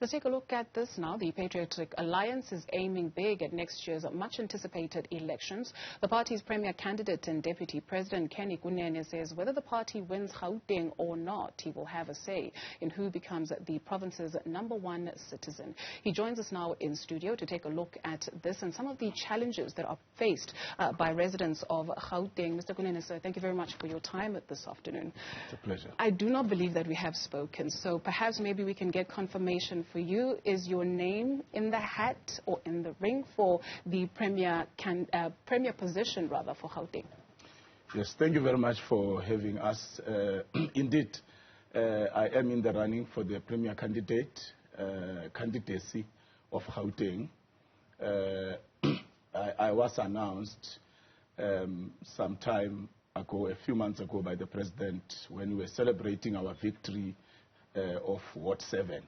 Let's take a look at this now. The Patriotic Alliance is aiming big at next year's much-anticipated elections. The party's premier candidate and deputy president, Kenny Kunene, says whether the party wins Gauteng or not, he will have a say in who becomes the province's #1 citizen. He joins us now in studio to take a look at this and some of the challenges that are faced by residents of Gauteng. Mr. Kunene, sir, thank you very much for your time this afternoon. It's a pleasure. I do not believe that we have spoken, so perhaps maybe we can get confirmation for you. Is your name in the hat or in the ring for the premier position, rather, for Gauteng? Yes, thank you very much for having us. Indeed, I am in the running for the premier candidacy of Gauteng. I was announced some time ago, a few months ago, by the president when we were celebrating our victory of Ward 7.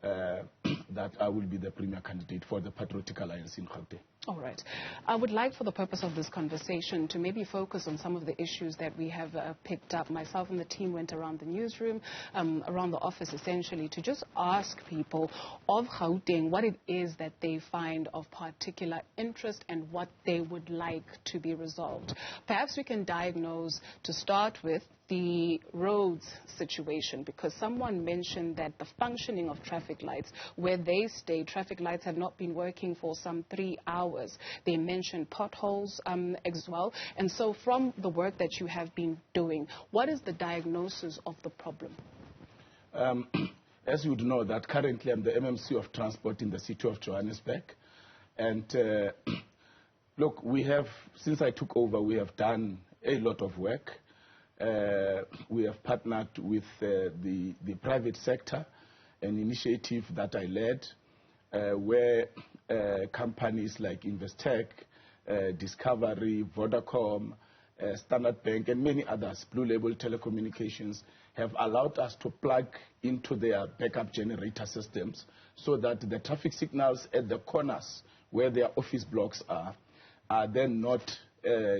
That I will be the premier candidate for the Patriotic Alliance in Gauteng. All right. I would like, for the purpose of this conversation, to maybe focus on some of the issues that we have picked up. Myself and the team went around the newsroom, around the office essentially, to just ask people of Gauteng what it is that they find of particular interest and what they would like to be resolved. Perhaps we can diagnose, to start with, the roads situation, because someone mentioned that the functioning of traffic lights, where they stay, traffic lights have not been working for some 3 hours. They mentioned potholes as well. And so from the work that you have been doing, what is the diagnosis of the problem? As you would know, that currently I'm the MMC of Transport in the city of Johannesburg. And look, we have, since I took over, we have done a lot of work. We have partnered with the private sector, an initiative that I led, where companies like Investec, Discovery, Vodacom, Standard Bank, and many others, Blue Label Telecommunications, have allowed us to plug into their backup generator systems so that the traffic signals at the corners where their office blocks are then not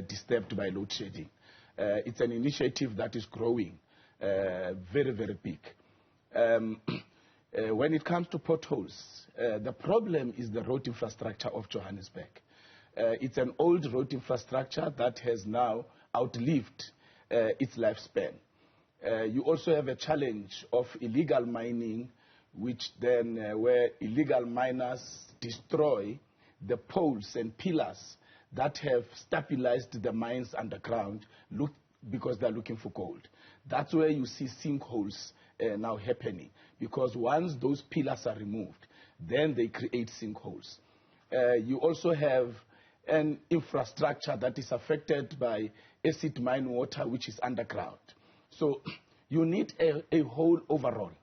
disturbed by load shedding. It's an initiative that is growing very, very big. When it comes to potholes, the problem is the road infrastructure of Johannesburg. It's an old road infrastructure that has now outlived its lifespan. You also have a challenge of illegal mining, which then where illegal miners destroy the poles and pillars that have stabilized the mines underground because they're looking for gold. That's where you see sinkholes now happening, because once those pillars are removed, then they create sinkholes. You also have an infrastructure that is affected by acid mine water, which is underground. So you need a whole overall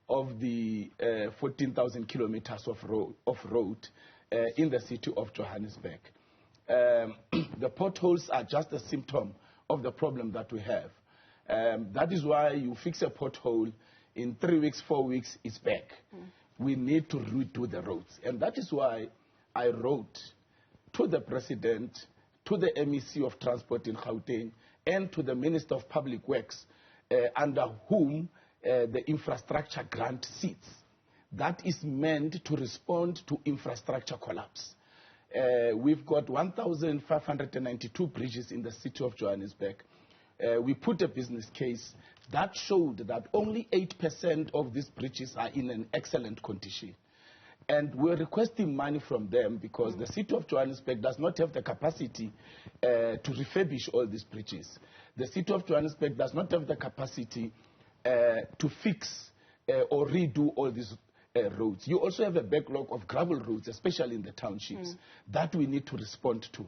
of the 14,000 kilometers of road in the city of Johannesburg. The potholes are just a symptom of the problem that we have. That is why you fix a pothole, in 3 weeks, 4 weeks, it's back. We need to redo the roads. And that is why I wrote to the President, to the MEC of Transport in Gauteng, and to the Minister of Public Works, under whom the infrastructure grant sits. That is meant to respond to infrastructure collapse. We've got 1,592 bridges in the city of Johannesburg. We put a business case that showed that only 8% of these bridges are in an excellent condition. And we're requesting money from them because the city of Johannesburg does not have the capacity to refurbish all these bridges. The city of Johannesburg does not have the capacity to fix or redo all these roads. You also have a backlog of gravel roads, especially in the townships, that we need to respond to.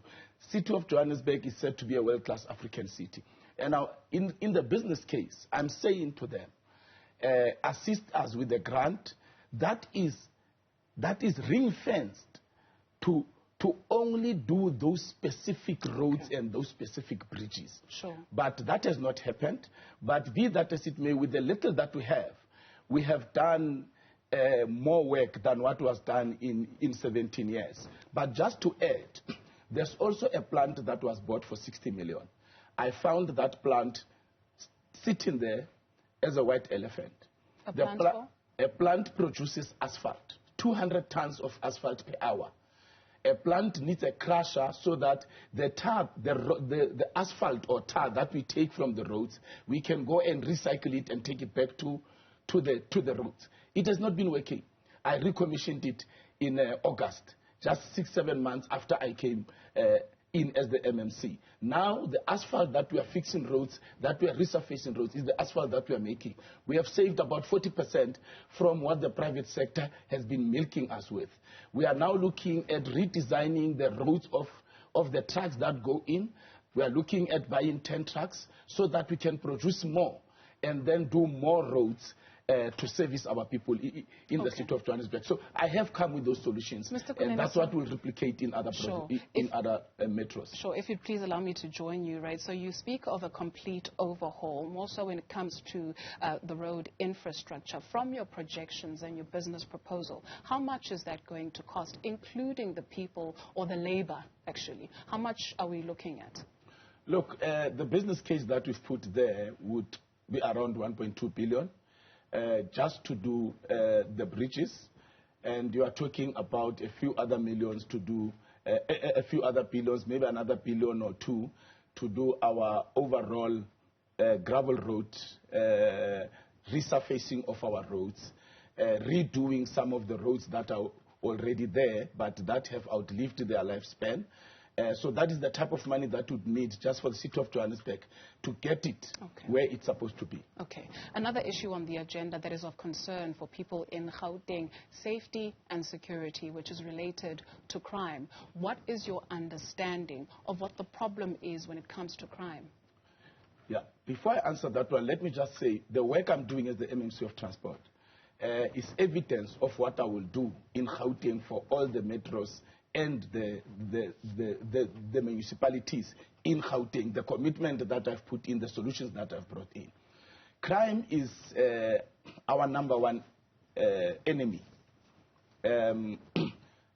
City of Johannesburg is said to be a world-class African city. And now, in the business case, I'm saying to them, assist us with a grant that is ring-fenced to only do those specific roads and those specific bridges. Sure. But that has not happened. But be that as it may, with the little that we have done more work than what was done in 17 years. But just to add, there's also a plant that was bought for 60 million. I found that plant sitting there as a white elephant. A plant for? A plant produces asphalt, 200 tons of asphalt per hour. A plant needs a crusher so that the tar, the asphalt or tar that we take from the roads, we can go and recycle it and take it back to the roads. It has not been working. I recommissioned it in August, just 6-7 months after I came in as the MMC. Now the asphalt that we are fixing roads, that we are resurfacing roads, is the asphalt that we are making. We have saved about 40% from what the private sector has been milking us with. We are now looking at redesigning the roads of the trucks that go in. We are looking at buying 10 trucks so that we can produce more and then do more roads to service our people in the city of Johannesburg. So I have come with those solutions, and that's what will replicate in other metros. Sure, if you'd please allow me to join you, right? So you speak of a complete overhaul, more so when it comes to the road infrastructure. From your projections and your business proposal, how much is that going to cost, including the people or the labor, actually? How much are we looking at? Look, the business case that we've put there would be around 1.2 billion. Just to do the bridges, and you are talking about a few other millions to do a few other billions, maybe another billion or two to do our overall gravel road resurfacing of our roads, redoing some of the roads that are already there but that have outlived their lifespan. So that is the type of money that would need just for the city of Johannesburg to get it where it's supposed to be. Okay. Another issue on the agenda that is of concern for people in Gauteng, safety and security, which is related to crime. What is your understanding of what the problem is when it comes to crime? Yeah. Before I answer that one, let me just say the work I'm doing as the MMC of Transport is evidence of what I will do in Gauteng for all the metros and the municipalities in Gauteng, the commitment that I've put in, the solutions that I've brought in. Crime is our number one enemy. And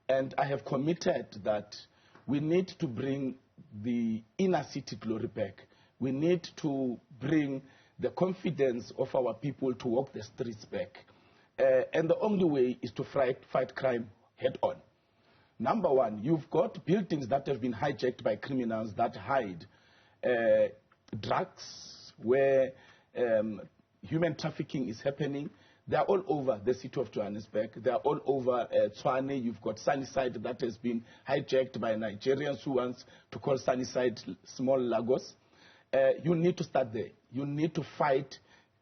I have committed that we need to bring the inner city glory back. We need to bring the confidence of our people to walk the streets back. And the only way is to fight crime head on. Number one, you've got buildings that have been hijacked by criminals that hide drugs, where human trafficking is happening. They are all over the city of Johannesburg. They are all over Tshwane. You've got Sunnyside that has been hijacked by Nigerians who want to call Sunnyside small Lagos. You need to start there. You need to fight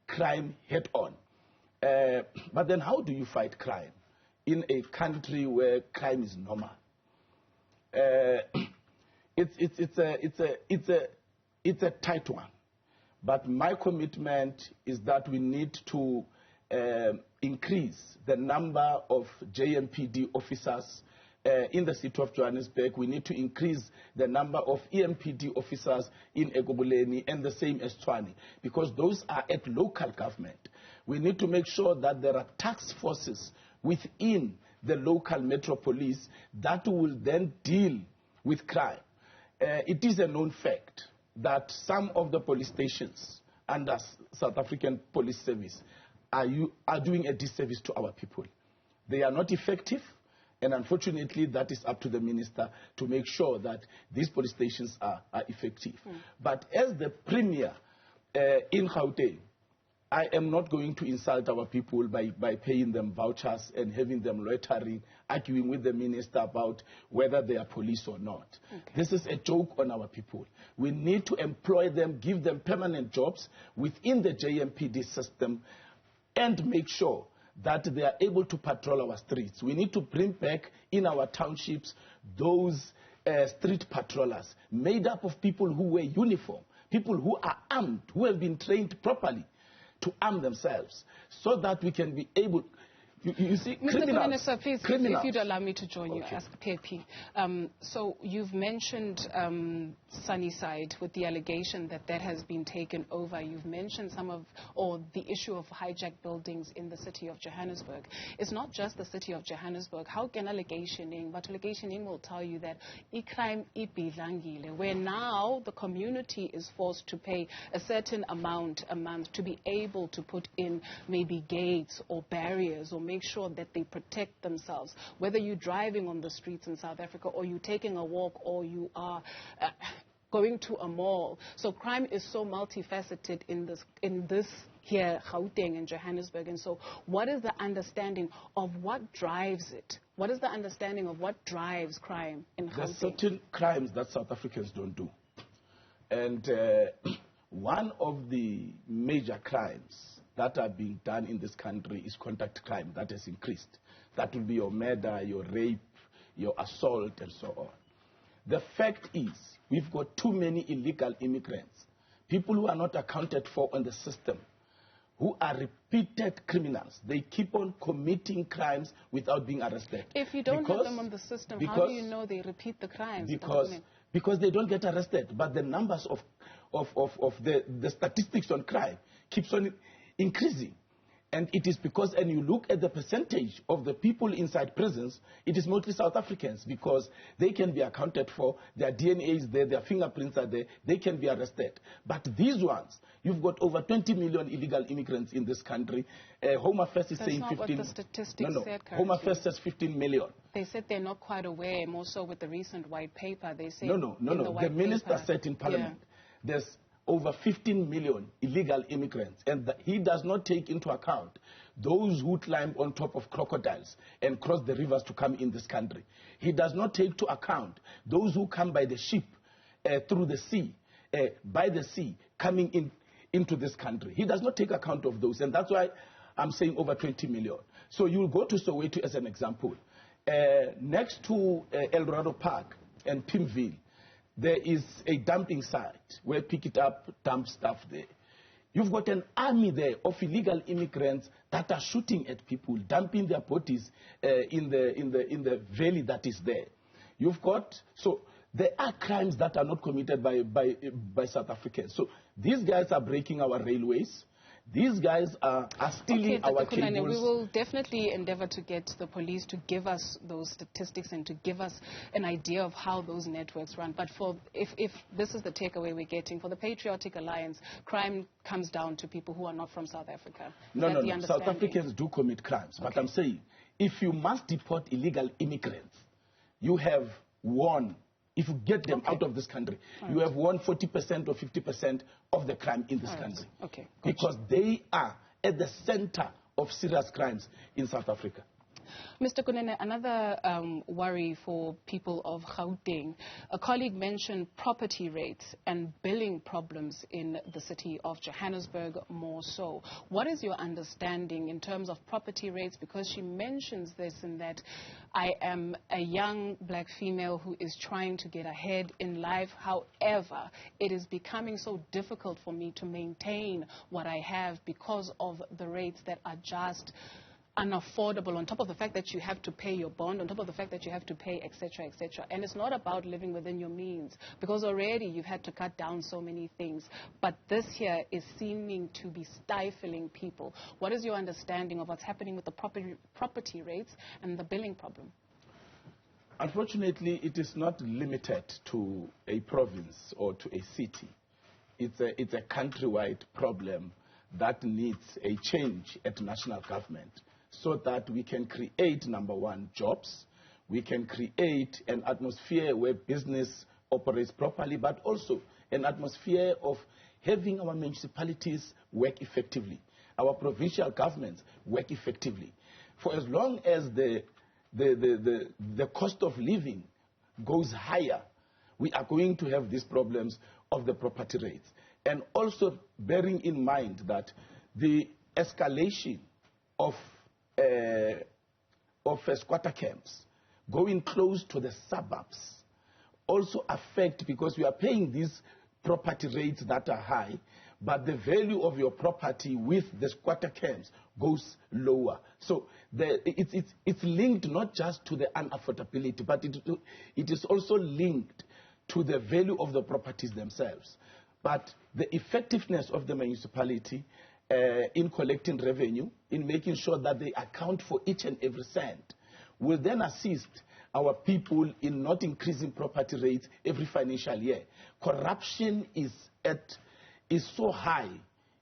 crime head on. But then how do you fight crime in a country where crime is normal? It's a tight one. But my commitment is that we need to increase the number of JMPD officers in the city of Johannesburg. We need to increase the number of EMPD officers in Ekobuleni and the same as Tshwane, because those are at local government. We need to make sure that there are task forces within the local metropolis that will then deal with crime. It is a known fact that some of the police stations under South African Police Service are doing a disservice to our people. They are not effective, and unfortunately that is up to the minister to make sure that these police stations are effective. But as the premier in Gauteng, I am not going to insult our people by paying them vouchers and having them loitering, arguing with the minister about whether they are police or not. This is a joke on our people. We need to employ them, give them permanent jobs within the JMPD system, and make sure that they are able to patrol our streets. We need to bring back in our townships those street patrollers made up of people who wear uniform, people who are armed, who have been trained properly to arm themselves, so that we can be able. You see, Mr. Kunene, sir, please, criminals. if you'd allow me to join you, Okay. ask PAP. So you've mentioned Sunnyside with the allegation that has been taken over. You've mentioned the issue of hijacked buildings in the city of Johannesburg. It's not just the city of Johannesburg. How can allegationing, but allegationing will tell you that crime ibidlangile, where now the community is forced to pay a certain amount a month to be able to put in maybe gates or barriers or make sure that they protect themselves, whether you're driving on the streets in South Africa or you're taking a walk or you are going to a mall. So crime is so multifaceted in this here, Gauteng and Johannesburg. And so what is the understanding of what drives it? What is the understanding of what drives crime in Gauteng? There's certain crimes that South Africans don't do. And one of the major crimes that are being done in this country is contact crime. That has increased. That will be your murder, your rape, your assault, and so on. The fact is, we've got too many illegal immigrants, people who are not accounted for on the system, who are repeated criminals. They keep on committing crimes without being arrested. If you don't have them on the system, how do you know they repeat the crimes? Because they don't get arrested. But the numbers of the statistics on crime keeps on increasing. And it is because, and you look at the percentage of the people inside prisons, it is mostly South Africans because they can be accounted for, their DNA is there, their fingerprints are there, they can be arrested. But these ones, you've got over 20 million illegal immigrants in this country. Home Affairs is saying 15. That's not what the statistics said currently. Home Affairs says 15 million. They said they're not quite aware, more so with the recent white paper. They say No. The minister said in Parliament, there's over 15 million illegal immigrants, and he does not take into account those who climb on top of crocodiles and cross the rivers to come in this country. He does not take into account those who come by the ship, through the sea, by the sea, coming into this country. He does not take account of those, and that's why I'm saying over 20 million. So you'll go to Soweto as an example. Next to El Dorado Park and Pimville, there is a dumping site where Pick It Up dump stuff there. You've got an army there of illegal immigrants that are shooting at people, dumping their bodies in the valley that is there. So there are crimes that are not committed by South Africans. So these guys are breaking our railways. These guys are stealing our cables. We will definitely endeavor to get the police to give us those statistics and to give us an idea of how those networks run. But if this is the takeaway we're getting, for the Patriotic Alliance, crime comes down to people who are not from South Africa. No. South Africans do commit crimes. But I'm saying, if you must deport illegal immigrants, you have won. If you get them out of this country, you have won 40% or 50% of the crime in this country. Okay. Because they are at the center of serious crimes in South Africa. Mr. Kunene, another worry for people of Gauteng. A colleague mentioned property rates and billing problems in the city of Johannesburg more so. What is your understanding in terms of property rates? Because she mentions this in that I am a young black female who is trying to get ahead in life. However, it is becoming so difficult for me to maintain what I have because of the rates that are just unaffordable, on top of the fact that you have to pay your bond, on top of the fact that you have to pay, etc., etc. And it's not about living within your means, because already you've had to cut down so many things. But this here is seeming to be stifling people. What is your understanding of what's happening with the property rates and the billing problem? Unfortunately, it is not limited to a province or to a city. It's a countrywide problem that needs a change at national government, so that we can create, number one, jobs. We can create an atmosphere where business operates properly, but also an atmosphere of having our municipalities work effectively, our provincial governments work effectively. For as long as the cost of living goes higher, we are going to have these problems of the property rates. And also bearing in mind that the escalation of squatter camps going close to the suburbs also affect, because we are paying these property rates that are high, but the value of your property with the squatter camps goes lower. So it's linked not just to the unaffordability, but it is also linked to the value of the properties themselves. But the effectiveness of the municipality in collecting revenue, in making sure that they account for each and every cent, will then assist our people in not increasing property rates every financial year. Corruption is so high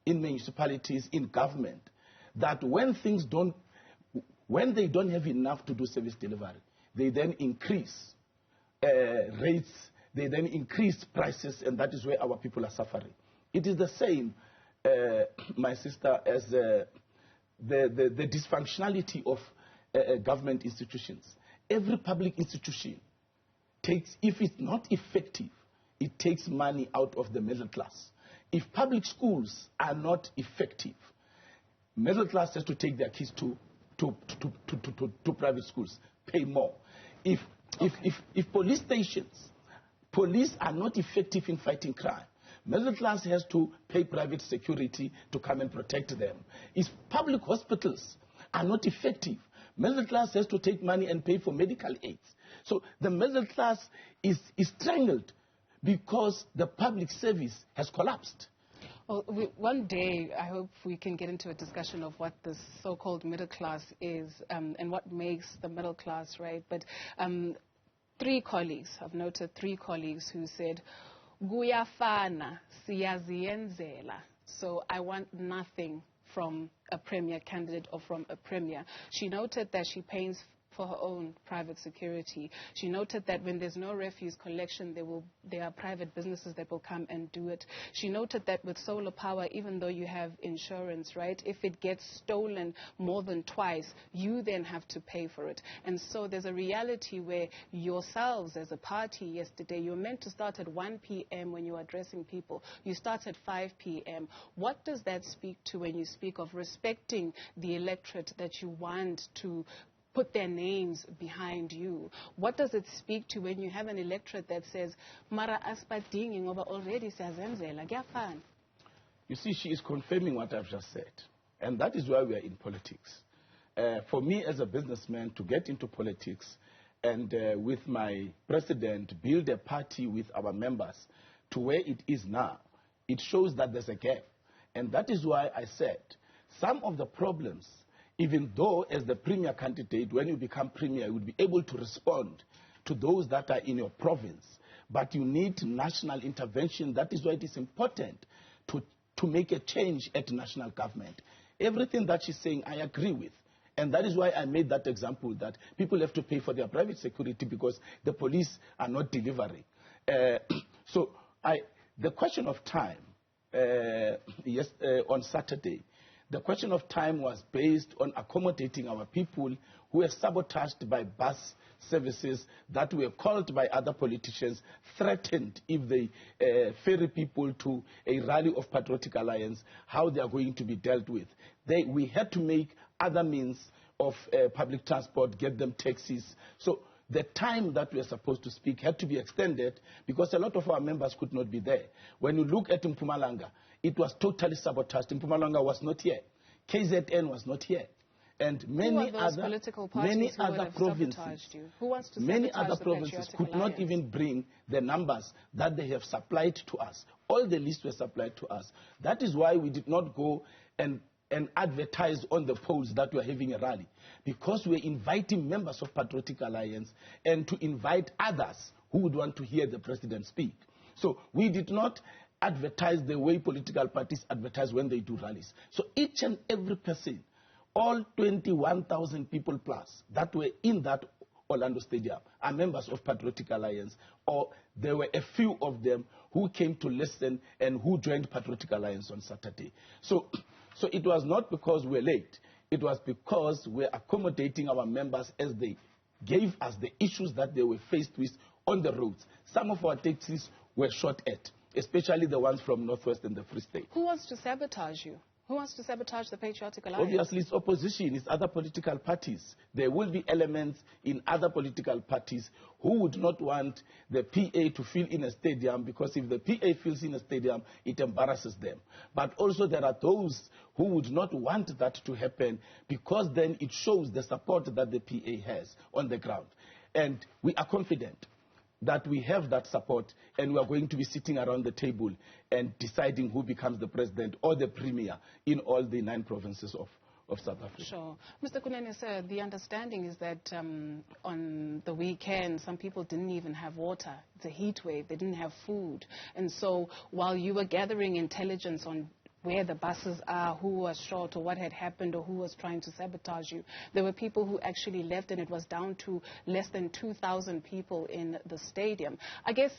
in municipalities, in government, that when they don't have enough to do service delivery, they then increase rates, they then increase prices, and that is where our people are suffering. It is the same, my sister, as the dysfunctionality of government institutions. Every public institution takes, if it's not effective, it takes money out of the middle class. If public schools are not effective, middle class has to take their kids to private schools, pay more. If police stations, police are not effective in fighting crime, middle class has to pay private security to come and protect them. If public hospitals are not effective, middle class has to take money and pay for medical aids. So the middle class is strangled because the public service has collapsed. Well, one day, I hope we can get into a discussion of what this so-called middle class is and what makes the middle class, right? But three colleagues, I've noted three colleagues who said, Guyafana siyazienzela. So I want nothing from a premier candidate or from a premier. She noted that she pays for her own private security. She noted that when there's no refuse collection, there are private businesses that will come and do it. She noted that with solar power, even though you have insurance, right, if it gets stolen more than twice, you then have to pay for it. And so there's a reality where yourselves as a party yesterday, you were meant to start at 1 p.m. when you were addressing people. You start at 5 p.m. What does that speak to when you speak of respecting the electorate that you want to put their names behind you? What does it speak to when you have an electorate that says, Mara aspadingi ngoba already siyazenzela, kuyafana? You see, she is confirming what I've just said. And that is why we are in politics. For me as a businessman to get into politics and with my president build a party with our members to where it is now, it shows that there's a gap. And that is why I said some of the problems, even though as the premier candidate, when you become premier, you would be able to respond to those that are in your province. But you need national intervention. That is why it is important to make a change at national government. Everything that she's saying, I agree with. And that is why I made that example that people have to pay for their private security because the police are not delivering. The question of time, on Saturday, the question of time was based on accommodating our people who were sabotaged by bus services that were called by other politicians, threatened if they ferry people to a rally of Patriotic Alliance, how they are going to be dealt with. We had to make other means of public transport, get them taxis. So the time that we are supposed to speak had to be extended because a lot of our members could not be there. When you look at Mpumalanga, it was totally sabotaged. Mpumalanga was not here. KZN was not here. And many other provinces, many other provinces could not even bring the numbers that they have supplied to us. All the lists were supplied to us. That is why we did not go and advertise on the polls that we are having a rally, because we are inviting members of Patriotic Alliance and to invite others who would want to hear the president speak. So we did not advertise the way political parties advertise when they do rallies. So each and every person, all 21,000 people plus that were in that Orlando Stadium are members of Patriotic Alliance, or there were a few of them who came to listen and who joined Patriotic Alliance on Saturday. So it was not because we're late. It was because we're accommodating our members as they gave us the issues that they were faced with on the roads. Some of our taxis were shot at, especially the ones from Northwest and the Free State. Who wants to sabotage you? Who wants to sabotage the Patriotic Alliance? Obviously, it's opposition, it's other political parties. There will be elements in other political parties who would not want the PA to fill in a stadium, because if the PA fills in a stadium, it embarrasses them. But also there are those who would not want that to happen, because then it shows the support that the PA has on the ground. And we are confident that we have that support, and we are going to be sitting around the table and deciding who becomes the president or the premier in all the 9 provinces of South Africa. Sure. Mr. Kunene, sir, the understanding is that on the weekend, some people didn't even have water. It's a heat wave. They didn't have food. And so while you were gathering intelligence on where the buses are, who was short, or what had happened, or who was trying to sabotage you, there were people who actually left, and it was down to less than 2,000 people in the stadium. I guess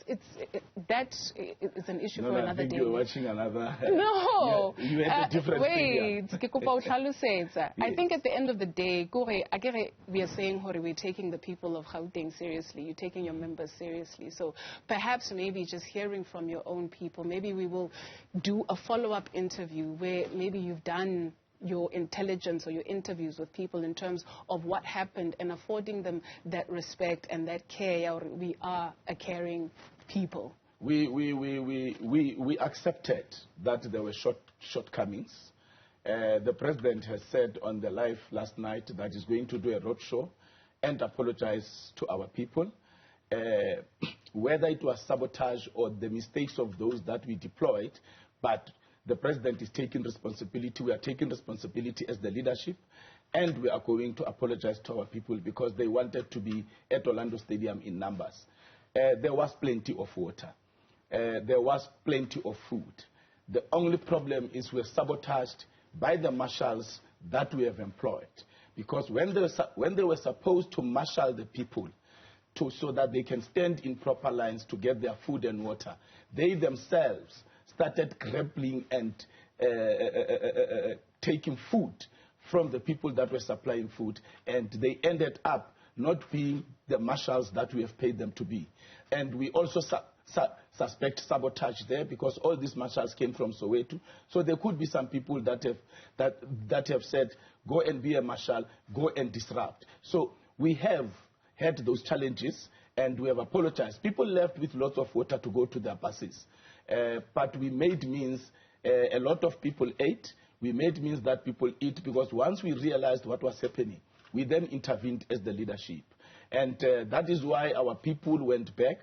that is an issue for another day. I think you're watching another... No! You had a different wait, I think at the end of the day, we are saying we're taking the people of Gauteng seriously. You're taking your members seriously. So perhaps maybe just hearing from your own people, maybe we will do a follow-up interview where maybe you've done your intelligence or your interviews with people in terms of what happened, and affording them that respect and that care. We are a caring people. We accepted that there were shortcomings. The president has said on the live last night that he's going to do a roadshow and apologize to our people. Whether it was sabotage or the mistakes of those that we deployed, but the president is taking responsibility. We are taking responsibility as the leadership, and we are going to apologize to our people because they wanted to be at Orlando Stadium in numbers. There was plenty of water. There was plenty of food. The only problem is we're sabotaged by the marshals that we have employed, because when they were supposed to marshal the people so that they can stand in proper lines to get their food and water, they themselves started grappling and taking food from the people that were supplying food, and they ended up not being the marshals that we have paid them to be. And we also suspect sabotage there, because all these marshals came from Soweto. So there could be some people that have said, go and be a marshal, go and disrupt. So we have had those challenges, and we have apologized. People left with lots of water to go to their buses. But we made means, a lot of people ate. We made means that people eat, because once we realized what was happening, we then intervened as the leadership. And that is why our people went back.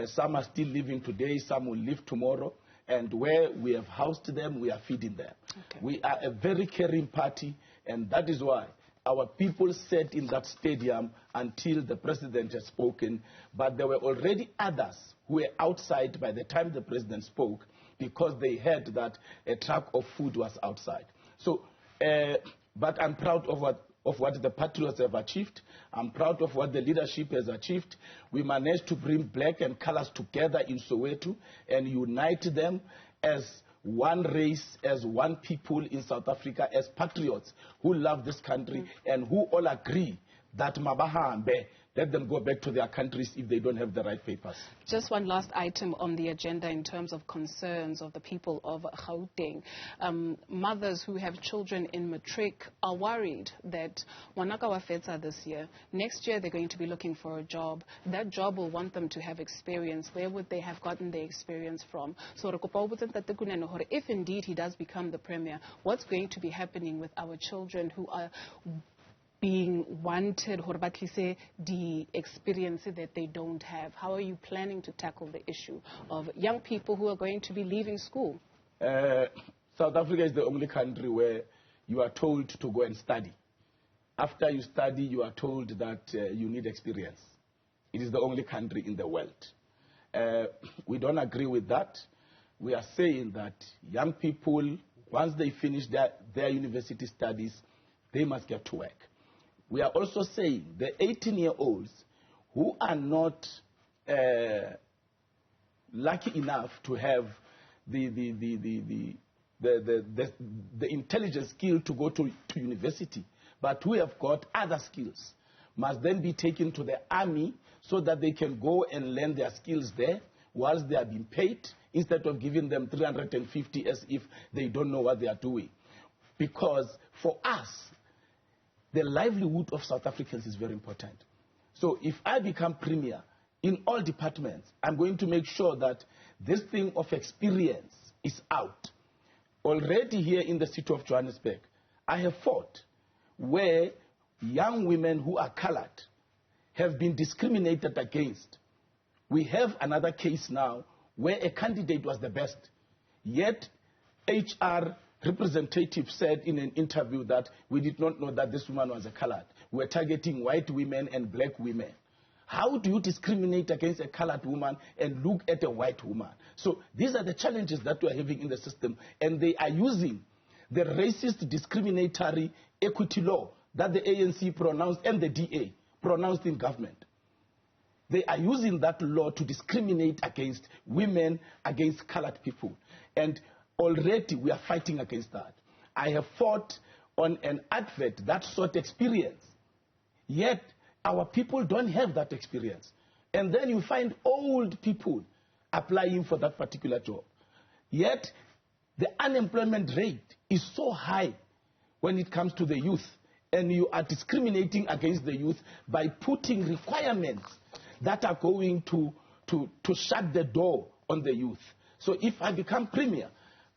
Some are still living today, some will live tomorrow. And where we have housed them, we are feeding them. Okay. We are a very caring party, and that is why our people sat in that stadium until the president had spoken. But there were already others who were outside by the time the president spoke, because they heard that a truck of food was outside. So, but I'm proud of what the Patriots have achieved. I'm proud of what the leadership has achieved. We managed to bring black and colors together in Soweto and unite them as one race, as one people in South Africa, as patriots who love this country and who all agree that Mabahambe, let them go back to their countries if they don't have the right papers. Just one last item on the agenda in terms of concerns of the people of Gauteng. Mothers who have children in matric are worried that Wanaka Wafetsa this year, next year they're going to be looking for a job. That job will want them to have experience. Where would they have gotten the experience from? So if indeed he does become the premier, what's going to be happening with our children who are being wanted, the experience that they don't have? How are you planning to tackle the issue of young people who are going to be leaving school? South Africa is the only country where you are told to go and study. After you study, you are told that you need experience. It is the only country in the world. We don't agree with that. We are saying that young people, once they finish their university studies, they must get to work. We are also saying the 18-year-olds who are not lucky enough to have the intelligence skill to go to university, but who have got other skills, must then be taken to the army so that they can go and learn their skills there whilst they are being paid, instead of giving them 350 as if they don't know what they are doing. because for us, the livelihood of South Africans is very important. So if I become premier in all departments, I'm going to make sure that this thing of experience is out. Already here in the city of Johannesburg, I have fought where young women who are colored have been discriminated against. We have another case now where a candidate was the best, yet HR representative said in an interview that we did not know that this woman was a colored. We were targeting white women and black women. How do you discriminate against a colored woman and look at a white woman? So these are the challenges that we are having in the system, and they are using the racist discriminatory equity law that the ANC pronounced and the DA pronounced in government. They are using that law to discriminate against women, against colored people. And already we are fighting against that. I have fought on an advert that sought experience. Yet our people don't have that experience. And then you find old people applying for that particular job. Yet the unemployment rate is so high when it comes to the youth. And you are discriminating against the youth by putting requirements that are going to shut the door on the youth. So if I become premier,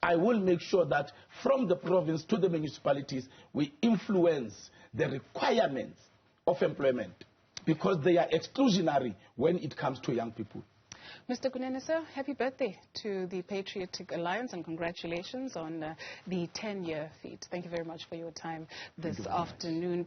I will make sure that from the province to the municipalities, we influence the requirements of employment because they are exclusionary when it comes to young people. Mr. Kunene, sir, happy birthday to the Patriotic Alliance and congratulations on the 10-year feat. Thank you very much for your time this afternoon.